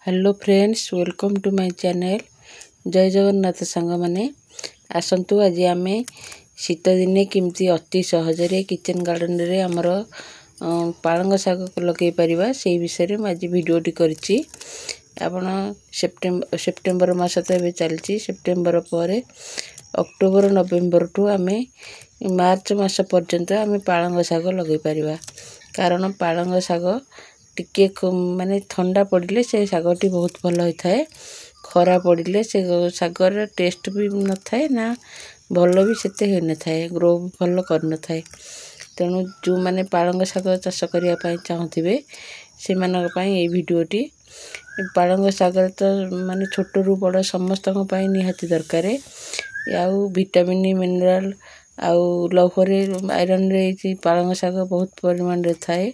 Hello friends, welcome to my channel. जय जगन्नाथ सांग माने आसंतु आज आम शीत दिने किमती अति सहजरे किचन गार्डन रे हमर पालंग शाग लगे पारिबा से विषय में आज वीडियोटी करछि। आपण सेप्टेम्बर मास तो ए चलछि। सेप्टेम्बर पर अक्टोबर नवेम्बर टू आम मार्च मास पर्यंत आम पालंग शाग लगे पारिबा। कारण पालंग शाग टिके माने ठंडा पड़े से शागटी बहुत भल होता है। खरा पड़े से शागर टेस्ट भी न थाए ना भल भी सेते हो न थाए, ग्रो भल कर न थाए। तेणु जो माने पालंग शाग चाष करने चाहूबे से मानक पई ए वीडियोटी। पालंग शाग तो माने छोट रु बड़ समस्त निहाती दरकार। आउ विटामिन मिनरल आउ लौहरे आयरन रे पालंग शाग बहुत परिमाण रे थाए।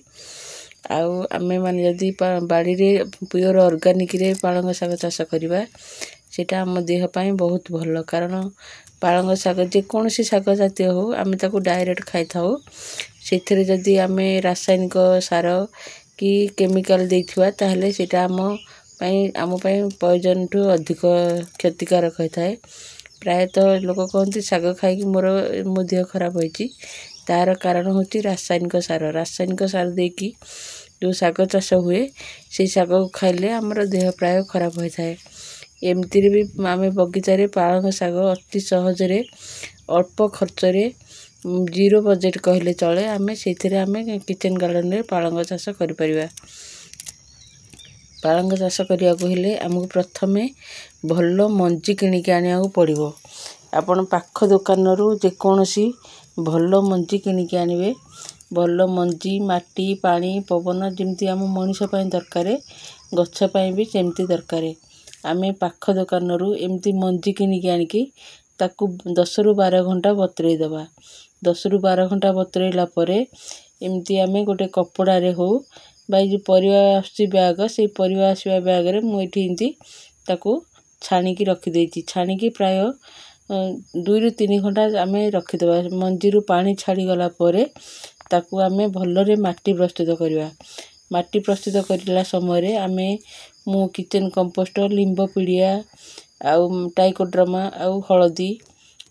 आउ आमे माने यदि बाड़ी रे प्योर ऑर्गेनिक रे पालंग शाग चाष करबा सेटा हम देह पई बहुत भल। कारण पालंग शाग जे कौन सी शाग जातीय हो आमे ताको डायरेक्ट खाई थाओ। सेथिरे जदि आमे रासायनिक सार कि केमिकल देथिबा ताहले सेटा आम पई पॉइजन टू अधिक क्षतिकारक होता है। प्रायतः लोक कहते शाग खाई मो देह खराब होइछि, तार कारण होची रासायनिक सार देकी जो शाग चाष हुए से शाग खाइले हमर देह प्राय खराब होता है। एमती भी आम बगीचारे पालंग शाग अति सहजरे अल्प खर्चरे जीरो बजेट कहले चले आम से किचन गार्डन रे पालंग चाष कर परिबा। पालंग चाष करिया को हेले हमको प्रथमे भल मंजी किनिक आनिया पड़िबो। आपण पाख दुकान रू जे कोनोसी भल मंजी किनिक आनिबे। भल मंजी माटी पानी पवन जमती आम मनीष पई दरकार, गछ पई भी सेमती दरकार। आमे पाख दुकान रू एमती मंजी किनिक आनिकी ताकू 10 रु 12 घंटा बतुरई दबा। 10 रु 12 घंटा बतुरईला परे एमती आमे गोटे कपड़ा रे हो बाई जो परिवा आसी बैग से परिवा आसीबा बैग रे मु एठी इंती ताकू छाणी की रखी देछि। छाणी की प्राय 2 रु 3 घंटा आमे रखी दबा। मंजी रू पानी छाड़ी गला परे ताकू आमे भल्लरे माटी प्रस्तुत करबा। माटी प्रस्तुत करला समय आमे मु किचन कंपोस्ट लिंब पीड़िया आउ टाइकोड्रामा आउ हळदी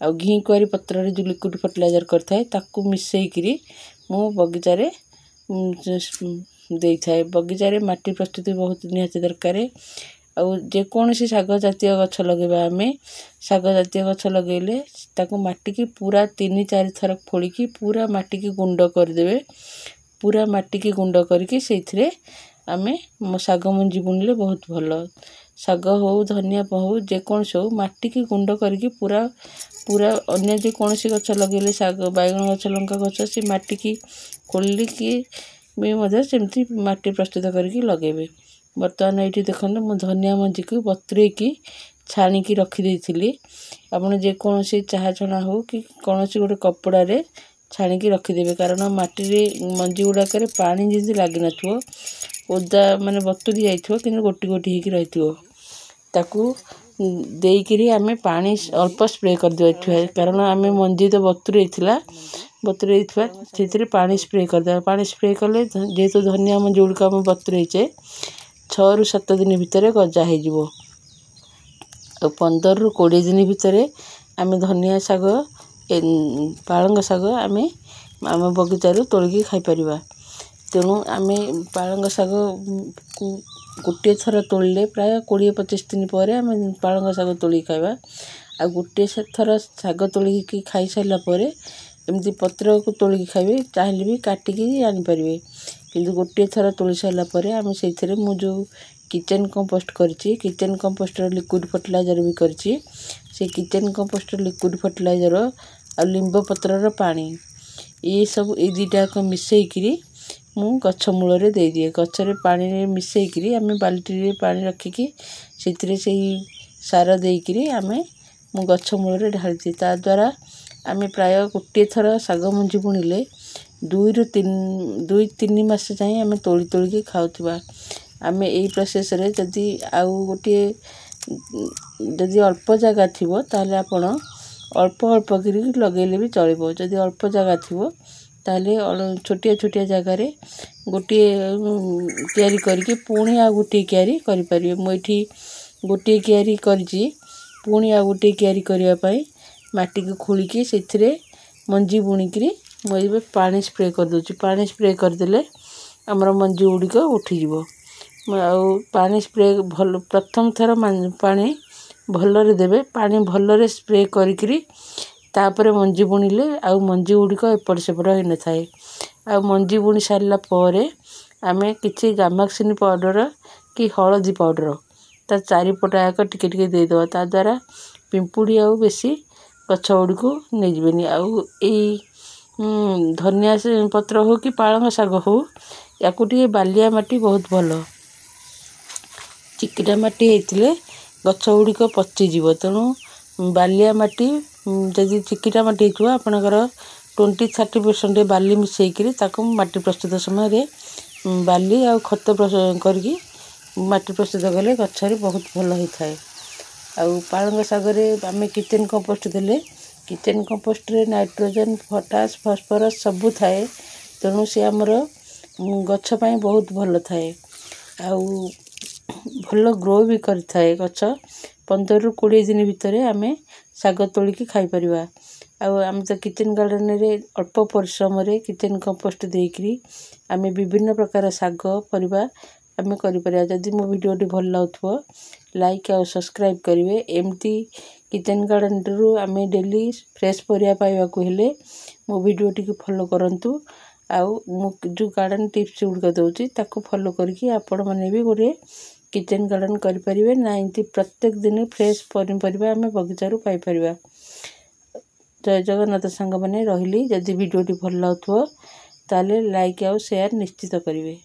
आउ घी कुआरी पत्र रे जो लिक्विड फर्टिलाइजर करथाय ताकू मिसई करी मु बगीचा रे देई थाए। बगीचा रे माटी प्रस्तुति बहुत निहाती दरकार। आउ जे कोनोसी शाग जातीय गछ लगेबा आमे शाग जातीय गछ लगेले ताकू माटी की पूरा 3-4 थर फोड़ी की पूरा माटी की गुंड कर देबे। पूरा माटी की गुंड करके सेथिरे आमे शाग मंजी बुनले बहुत भल। शाग हो धनिया हो जे कोनोसी हो माटी की गुंड करके पूरा अन्य जे कोनोसी गछ लगेले शाग बैगन गछ लंका गछ से माटी की खोली की भी मधे सेमती माटी प्रस्तुत करके लगेबे। बर्तमान ये देखो मु धनिया मंजी को बतुरे की छाणी की रखी देइथिली। आपण जे कोनोसी चाहा छणा हो कि कोनोसी गोटे कपड़ा रे छाणी की रखी देबे। कारण माटी रे मंजी गुडा करे पानी जदी लागि नथुओ ओदा माने बतुरी जाइथो कि गोटी गोटी हेकी रहिथो ताकू देइकिरी आमे पानी अल्प स्प्रे कर देथुआ। कारण आमे मंजी तो बतुरैथिला सेथिरे पानी स्प्रे कर दे। पानी स्प्रे कले जेतो धनिया मंजी गुडका हम बतुरैचे 6 रु 7 दिन भितरे गजा हे जिवो। 15 रु 20 दिन भितरे आमे धनिया शाग पालंग शाग आमे बगीचा रू तोलिकी खाई परिबा। तेणु आमे पालंग शाग गोटे थर तोड़ले प्राय 20-25 दिन पर आमे पालंग शाग तोली खाइबा। आ गोटे थर शाग तोलिकी खाई साइला परे एमती पत्र को तोलिकी खाइबे, चाहिले भी काटिकी आनी परिबे। किंतु गोटे थर तोली साइला परे आमे सेथिरे मु जो किचन कंपोस्ट करछि, किचन कंपोस्ट लिक्विड फर्टिलाइजर भी करछि। से किचन कंपोस्ट लिक्विड फर्टिलाइजर आ लिंब पत्र रो पानी ये सब ए दुटा को मिसई करी मु गछ मूल रे दे दिए। गछ रे पानी रे मिसई करी आमे बाल्टी रे पानी रखी की सेथिरे सेही सार देई करी आमे मु गछ मूल रे ढालती। ता द्वारा आमे प्राय गोटे थर शाग मंजी बुनिले 2-3 मास जाए आमे तोली के खाउथबा। आमे एई प्रोसेस रे जदी आउ गोटे जदी अल्प जगह थिबो ताले आपण अल्प करी लगेले भी चलिबो। जदी अल्प जगह थिबो ताले छोटिया जगह रे गोटे क्यारी करके पुणी आ गोटे क्यारी करें। मुझे गोटे क्यारी करी पुणी आ गोटे क्यारी करने माटी को खोलिकी से मंजी बुणिकी मुझे पानी स्प्रे कर दूँ। पानी स्प्रे करदे आमर मंजी गुड़िक उठीज। पानी स्प्रे भल प्रथम थर पानी भलरे देवे। पानी भलरे स्प्रे करी तापर मंजी बुणिले आउ मंजी गुड़िक एपट सेपट हो न थाए। आ मंजी बुणी सारा पर आमे किछि गामाक्सिन पाउडर कि हलदी पाउडर ता चारिपटाक टिके टिके देदेवा। ता द्वारा पिंपुड़ी आउ बेसी गछ गुड़िक नहीं जीवेनी। आउ धनिया पत्र हो कि पालंग शाग हो या बालिया माटी बहुत भल। चिकिटा माटी होते गछ गुड़िक पचिज। तेणु बालिया माटी जदि चिकिटा माटी हो आपणकर 20-30% बाली मिसेकरी ताको माटी प्रस्तुत समय बाली आ खत करके माटी प्रस्तुत कले गछरे बहुत भल होता है। आउ पालंग शागरे आम किचेन कंपोस्ट देले किचेन कंपोस्ट रे नाइट्रोजन पोटास फॉस्फोरस सबू थाए। तेणु से आमर गछ पाई बहुत भल थाए। आउ भल ग्रो भी करें गछ। 15-20 दिन भितर आम शाग तोलिकी खाई परिबा। आम तो किचेन गार्डन रे अल्प परिश्रम रे किचेन कंपोस्ट देकरी आम विभिन्न प्रकार शाग परिबा आम करिपरिया। जदि मो वीडियोटी भल लागुथबो लाइक और सब्सक्राइब करेंगे। एमती किचेन गार्डन रु आम डेली फ्रेश परिया पाइबाकू हेले मो वीडियोटी को फॉलो करंतु। आउ मु जो गार्डन टिप्स गुड़िक दूसरी ताको फॉलो करके आपण मैंने भी गोटे किचेन गार्डन करें ना। एमती प्रत्येक दिन फ्रेश पनीपरिया आम बगीचारू पाइपर। जय जगन्नाथ सांग मैंने रही। जदि वीडियोटी भल लागुथबो ताले लाइक और शेयर निश्चित करेंगे।